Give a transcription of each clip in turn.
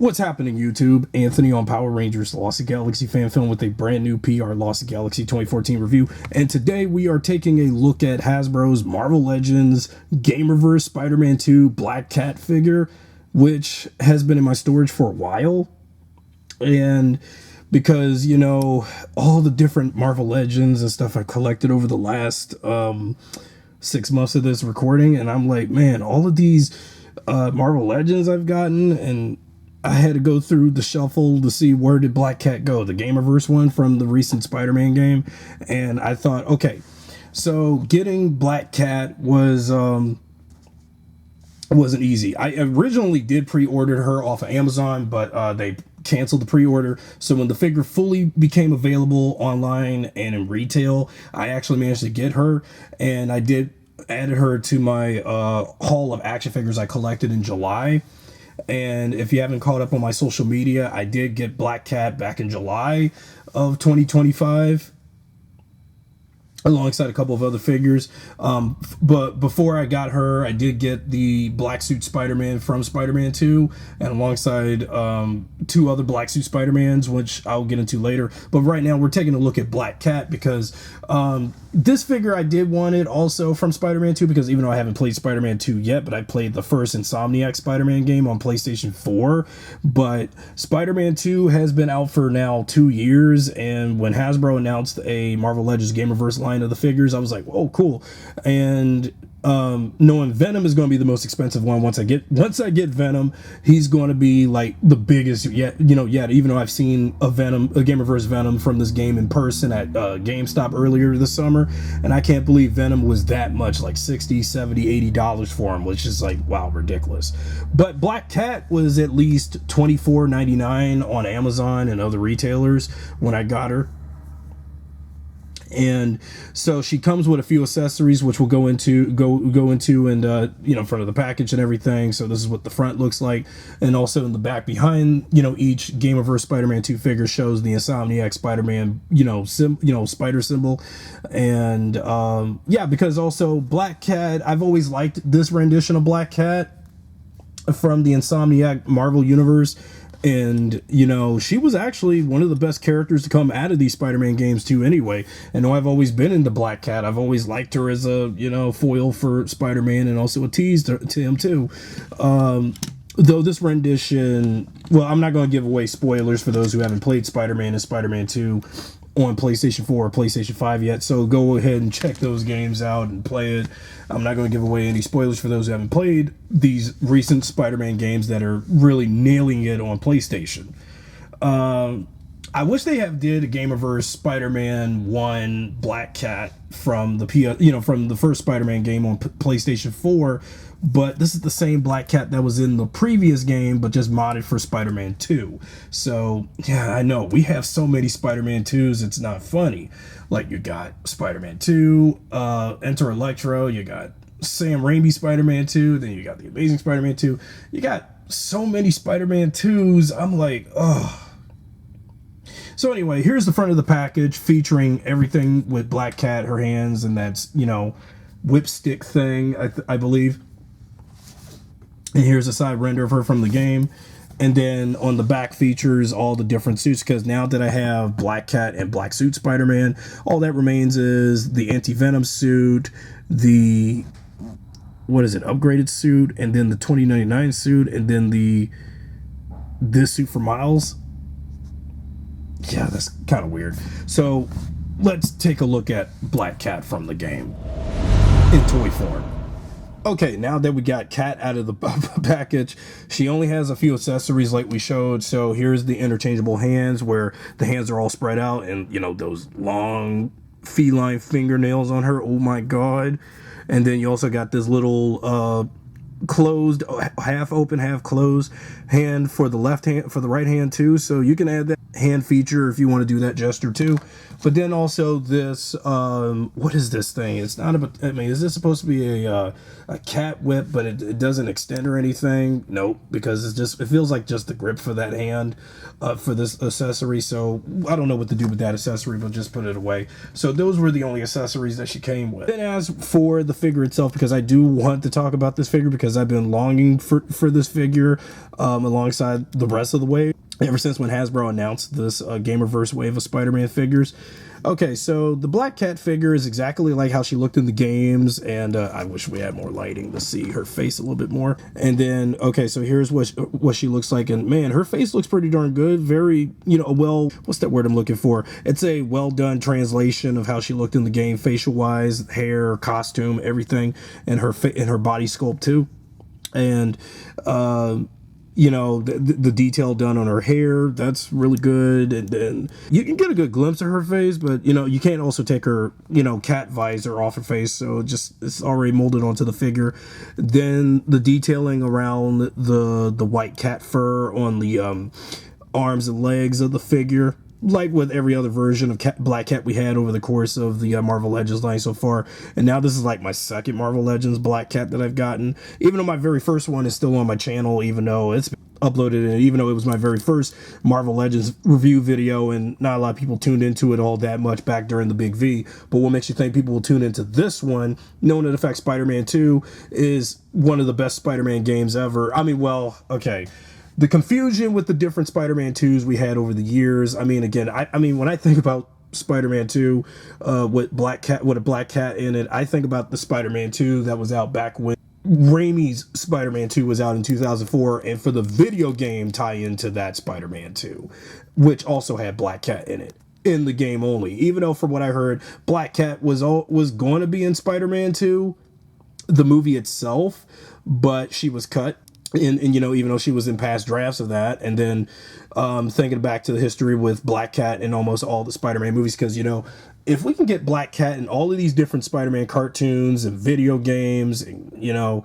What's happening, YouTube? Anthony on Power Rangers, the Lost Galaxy fan film with a brand new PRLostGalaxy 2014 review. And today we are taking a look at Hasbro's Marvel Legends Gamerverse Spider-Man 2 Black Cat figure, which has been in my storage for a while. And because, you know, all the different Marvel Legends and stuff I collected over the last 6 months of this recording, and I'm like, man, all of these Marvel Legends I've gotten, and I had to go through the shuffle to see where did Black Cat go, the Gamerverse one from the recent Spider-Man game. And I thought, okay, so getting Black Cat wasn't easy. I originally did pre-order her off of Amazon, but they canceled the pre-order. So when the figure fully became available online and in retail, I actually managed to get her, and I added her to my haul of action figures I collected in July. And if you haven't caught up on my social media, I did get Black Cat back in July of 2025 alongside a couple of other figures. But before I got her, I did get the Black Suit Spider-Man from Spider-Man 2, and alongside 2 other Black Suit Spider-Mans, which I'll get into later. But right now we're taking a look at Black Cat because this figure I did want it also from Spider-Man 2, because even though I haven't played Spider-Man 2 yet, but I played the first Insommiac Spider-Man game on PlayStation 4. But Spider-Man 2 has been out for now 2 years, and when Hasbro announced a Marvel Legends Gamerverse line of the figures, I was like, oh, cool. And knowing Venom is going to be the most expensive one, once I get Venom, he's going to be like the biggest yet, even though I've seen a Gamerverse Venom from this game in person at GameStop earlier this summer, and I can't believe Venom was that much, like $60, $70, $80 for him, which is like, wow, ridiculous. But Black Cat was at least $24.99 on Amazon and other retailers when I got her. And so she comes with a few accessories, which we'll go into and front of the package and everything. So this is what the front looks like, and also in the back behind, each Gamerverse Spider-Man 2 figure shows the Insommiac Spider-Man, spider symbol. And yeah, because also Black Cat, I've always liked this rendition of Black Cat from the Insommiac Marvel Universe. And, she was actually one of the best characters to come out of these Spider-Man games too anyway. And though I've always been into Black Cat, I've always liked her as a, foil for Spider-Man, and also a tease to him too. Though this rendition, well, I'm not going to give away spoilers for those who haven't played Spider-Man and Spider-Man 2 on PlayStation 4 or PlayStation 5 yet, so go ahead and check those games out and play it. I'm not going to give away any spoilers for those who haven't played these recent Spider-Man games that are really nailing it on PlayStation. I wish they did a Gamerverse Spider-Man 1 Black Cat from the first Spider-Man game on PlayStation 4, but this is the same Black Cat that was in the previous game, but just modded for Spider-Man 2. So, yeah, I know, we have so many Spider-Man 2s, it's not funny. Like, you got Spider-Man 2, Enter Electro, you got Sam Raimi Spider-Man 2, then you got the Amazing Spider-Man 2. You got so many Spider-Man 2s, I'm like, ugh. So anyway, here's the front of the package featuring everything with Black Cat, her hands, and that's, whipstick thing, I believe. And here's a side render of her from the game. And then on the back features all the different suits, because now that I have Black Cat and Black Suit Spider-Man, all that remains is the Anti-Venom suit, the, upgraded suit, and then the 2099 suit, and then this suit for Miles. Yeah, that's kind of weird. So let's take a look at Black Cat from the game in toy form. Okay, now that we got Cat out of the package, she only has a few accessories like we showed. So here's the interchangeable hands, where the hands are all spread out, and those long feline fingernails on her. Oh my god. And then you also got this little closed, half open, half closed hand for the left hand, for the right hand too. So you can add that. hand feature if you want to do that gesture too. But then also this, what is this thing? It's not a, I mean, is this supposed to be a cat whip, but it doesn't extend or anything? Nope, because it's just, it feels like just the grip for that hand for this accessory. So I don't know what to do with that accessory, but just put it away. So those were the only accessories that she came with. Then as for the figure itself, because I do want to talk about this figure because I've been longing for this figure alongside the rest of the wave ever since when Hasbro announced this Gamerverse wave of Spider-Man figures. Okay, so the Black Cat figure is exactly like how she looked in the games, and I wish we had more lighting to see her face a little bit more. And then, okay, so here's what she looks like, and man, her face looks pretty darn good. Very, you know, well, what's that word I'm looking for? It's a well-done translation of how she looked in the game, facial-wise, hair, costume, everything, and her body sculpt too. And you know, the detail done on her hair, that's really good. And then you can get a good glimpse of her face, but you know, you can't also take her, you know, cat visor off her face, so it's already molded onto the figure. Then the detailing around the white cat fur on the arms and legs of the figure, like with every other version of Black Cat we had over the course of the Marvel Legends line so far. And now this is like my second Marvel Legends Black Cat that I've gotten, even though my very first one is still on my channel, even though it's been uploaded, and even though it was my very first Marvel Legends review video and not a lot of people tuned into it all that much back during the Big V. But what makes you think people will tune into this one, knowing that the fact Spider-Man 2 is one of the best Spider-Man games ever? I mean, well, okay, the confusion with the different Spider-Man 2s we had over the years. I mean, again, I mean, when I think about Spider-Man 2 with a Black Cat in it, I think about the Spider-Man 2 that was out back when Raimi's Spider-Man 2 was out in 2004, and for the video game tie-in to that Spider-Man 2, which also had Black Cat in it, in the game only. Even though from what I heard, Black Cat was going to be in Spider-Man 2, the movie itself, but she was cut. And you know, even though she was in past drafts of that. And then thinking back to the history with Black Cat in almost all the Spider-Man movies, because, you know, if we can get Black Cat in all of these different Spider-Man cartoons and video games and, you know,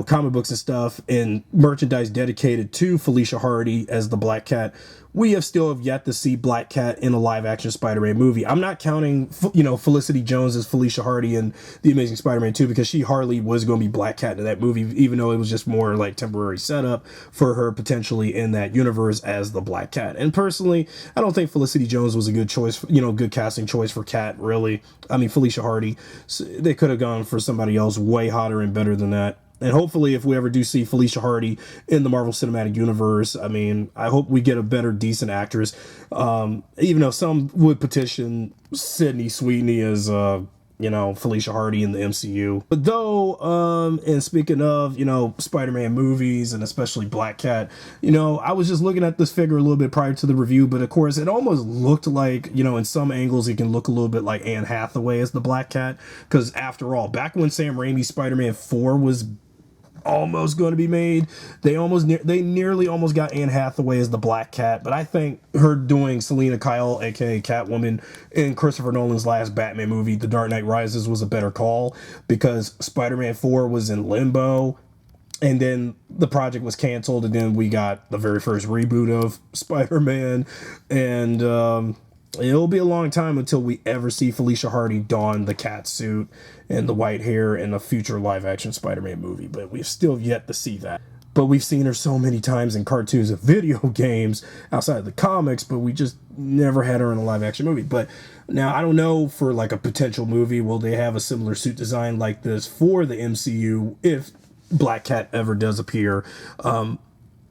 comic books and stuff, and merchandise dedicated to Felicia Hardy as the Black Cat, we still have yet to see Black Cat in a live-action Spider-Man movie. I'm not counting, you know, Felicity Jones as Felicia Hardy in The Amazing Spider-Man 2, because she hardly was going to be Black Cat in that movie, even though it was just more like temporary setup for her potentially in that universe as the Black Cat. And personally, I don't think Felicity Jones was a good choice, you know, good casting choice for Cat, really. I mean, Felicia Hardy, so they could have gone for somebody else way hotter and better than that. And hopefully, if we ever do see Felicia Hardy in the Marvel Cinematic Universe, I mean, I hope we get a better, decent actress. Even though some would petition Sydney Sweeney as, you know, Felicia Hardy in the MCU. But though, and speaking of, you know, Spider-Man movies and especially Black Cat, you know, I was just looking at this figure a little bit prior to the review, but of course, it almost looked like, you know, in some angles, it can look a little bit like Anne Hathaway as the Black Cat. Because after all, back when Sam Raimi's Spider-Man 4 was almost going to be made, they nearly almost got Anne Hathaway as the Black Cat, but I think her doing Selena Kyle, aka Catwoman, in Christopher Nolan's last Batman movie, The Dark Knight Rises, was a better call, because Spider-Man 4 was in limbo, and then the project was canceled, and then we got the very first reboot of Spider-Man, and it'll be a long time until we ever see Felicia Hardy don the cat suit and the white hair in a future live-action Spider-Man movie, but we've still yet to see that. But we've seen her so many times in cartoons and video games outside of the comics, but we just never had her in a live-action movie. But now, I don't know, for like a potential movie, will they have a similar suit design like this for the MCU if Black Cat ever does appear?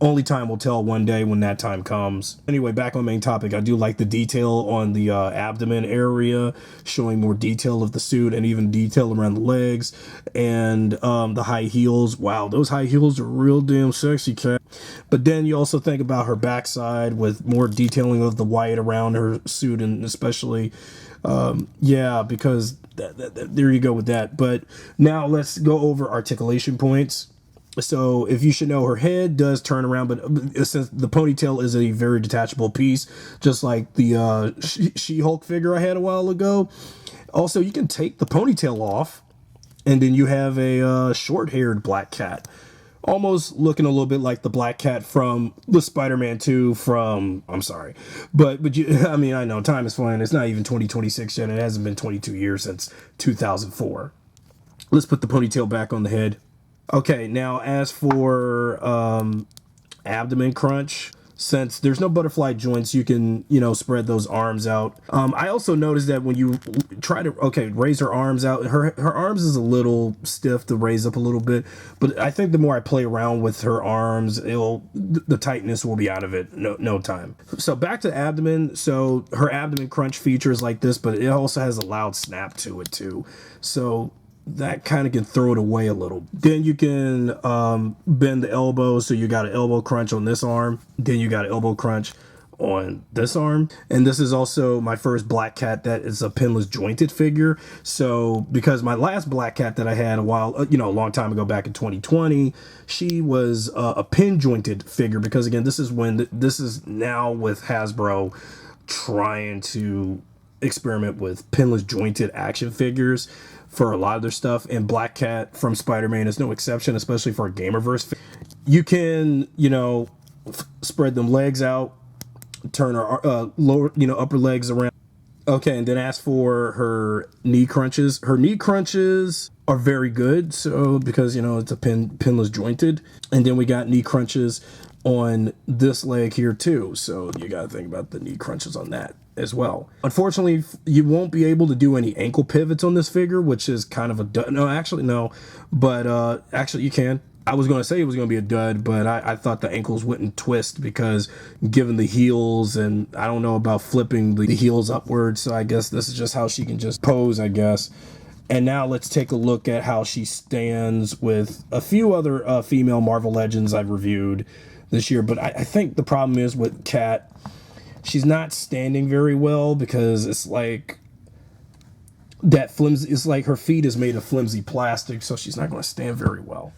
Only time will tell one day when that time comes. Anyway, back on main topic, I do like the detail on the abdomen area, showing more detail of the suit and even detail around the legs, and the high heels. Wow, those high heels are real damn sexy, Cat. But then you also think about her backside with more detailing of the white around her suit, and especially, yeah, because there you go with that. But now let's go over articulation points. So if you should know, her head does turn around, but since the ponytail is a very detachable piece, just like the She-Hulk figure I had a while ago. Also, you can take the ponytail off, and then you have a short-haired Black Cat, almost looking a little bit like the Black Cat from the Spider-Man 2 from, I'm sorry, but you, I mean, I know time is flying. It's not even 2026 yet. It hasn't been 22 years since 2004. Let's put the ponytail back on the head. Okay, now as for abdomen crunch, since there's no butterfly joints, you can, you know, spread those arms out. I also noticed that when you try to, raise her arms out, her arms is a little stiff to raise up a little bit, but I think the more I play around with her arms, the tightness will be out of it no time. So back to abdomen. So her abdomen crunch feature is like this, but it also has a loud snap to it too. So that kind of can throw it away a little. Then you can bend the elbow, so you got an elbow crunch on this arm, then you got an elbow crunch on this arm. And this is also my first Black Cat that is a pinless jointed figure. So because my last Black Cat that I had a long time ago, back in 2020, she was a pin jointed figure, because again, this is now with Hasbro trying to experiment with pinless jointed action figures for a lot of their stuff, and Black Cat from Spider-Man is no exception, especially for a Gamerverse. You can, you know, spread them legs out, turn her lower, you know, upper legs around. Okay, and then as for her knee crunches are very good, so because, you know, it's a pinless jointed. And then we got knee crunches on this leg here too, so you got to think about the knee crunches on that as well. Unfortunately, you won't be able to do any ankle pivots on this figure, which is kind of a dud. No, actually you can. I was going to say it was going to be a dud, but I thought the ankles wouldn't twist, because given the heels, and I don't know about flipping the heels upwards, so I guess this is just how she can just pose, I guess. And now let's take a look at how she stands with a few other female Marvel Legends I've reviewed this year. But I think the problem is with Cat, she's not standing very well, because it's like that flimsy, it's like her feet is made of flimsy plastic, so she's not going to stand very well.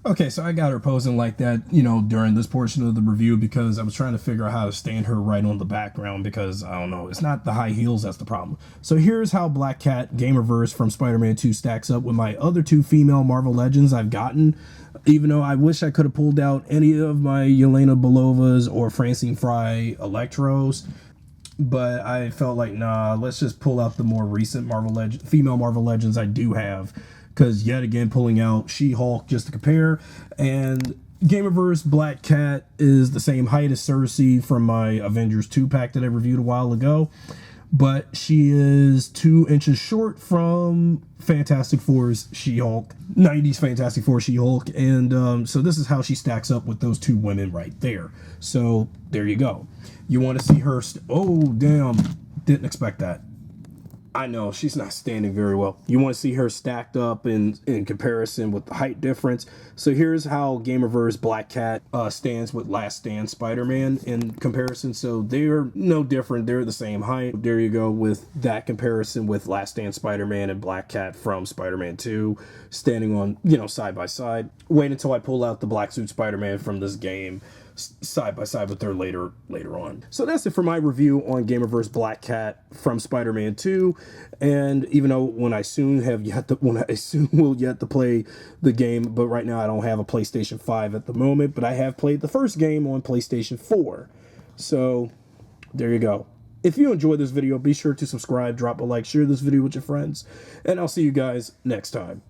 Okay, so I got her posing like that, you know, during this portion of the review, because I was trying to figure out how to stand her right on the background, because, I don't know, it's not the high heels that's the problem. So here's how Black Cat Gamerverse from Spider-Man 2 stacks up with my other two female Marvel Legends I've gotten, even though I wish I could have pulled out any of my Yelena Belovas or Francine Fry Electros, but I felt like, nah, let's just pull out the more recent female Marvel Legends I do have, because yet again, pulling out She-Hulk just to compare. And Gamerverse Black Cat is the same height as Cersei from my Avengers 2 pack that I reviewed a while ago, but she is 2 inches short from Fantastic Four's She-Hulk, 90s Fantastic Four She-Hulk, and so this is how she stacks up with those two women right there. So there you go. You want to see her, oh damn, didn't expect that. I know, she's not standing very well. You want to see her stacked up in comparison with the height difference. So here's how Gamerverse Black Cat stands with Last Stand Spider-Man in comparison. So they're no different. They're the same height. There you go with that comparison with Last Stand Spider-Man and Black Cat from Spider-Man 2 standing on, you know, side by side. Wait until I pull out the black suit Spider-Man from this game side by side with her later on. So that's it for my review on Gamerverse Black Cat from Spider-Man 2. And even though when I soon will yet to play the game, but right now I don't have a PlayStation 5 at the moment, but I have played the first game on PlayStation 4. So there you go. If you enjoyed this video, be sure to subscribe, drop a like, share this video with your friends, and I'll see you guys next time.